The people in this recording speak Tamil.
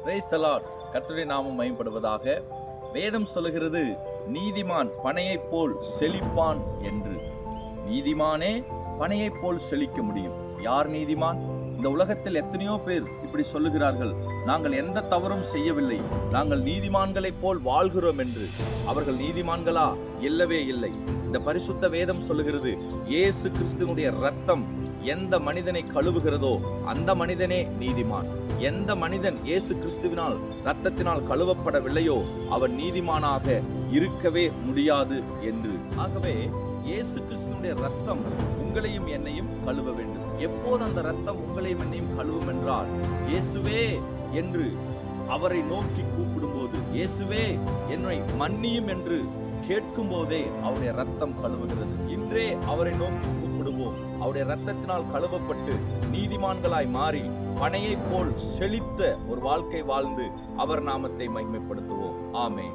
Praise the Lord. கர்த்தருடைய நாமம் மகிமைப்படுவதாக. வேதம் சொல்லுகிறது, நீதிமான் பனையைப் போல் செழிப்பான் என்று. நீதிமானே பனையைப் போல் செழிக்க முடியும். யார் நீதிமான்? இந்த உலகத்தில் எத்தனையோ பேர் இப்படி சொல்லுகிறார்கள், நாங்கள் எந்த தவறும் செய்யவில்லை, நாங்கள் நீதிமான்களைப் போல் வாழ்கிறோம் என்று. அவர்கள் நீதிமான்களா? இல்லவே இல்லை. இந்த பரிசுத்த வேதம் சொல்லுகிறது, இயேசு கிறிஸ்துவினுடைய இரத்தம் எந்த மனிதனை கழுவுகிறதோ அந்த மனிதனே நீதிமான். எந்த மனிதன் இயேசு கிறிஸ்துவினால் இரத்தத்தினால் கழுவப்படவில்லையோ அவன் நீதிமானாக இருக்கவே முடியாது என்று. ஆகவே இயேசு கிறிஸ்துவினுடைய இரத்தம் உங்களையும் என்னையும் கழுவ வேண்டும். எப்போது அந்த இரத்தம் உங்களையும் என்னையும் கழுவும் என்றால், இயேசுவே என்று அவரை நோக்கி கூப்பிடும்போது, இயேசுவே என்னை மன்னியும் என்று கேட்கும் போதே அவருடைய ரத்தம் கழுவுகிறது. இன்றே அவரை நோக்கி கூப்பிடுவோம். அவருடைய ரத்தத்தினால் கழுவப்பட்டு நீதிமான்களாய் மாறி பனையைப் போல் செழித்த ஒரு வாழ்க்கை வாழ்ந்து அவர் நாமத்தை மகிமைப்படுத்துவோம். ஆமென்.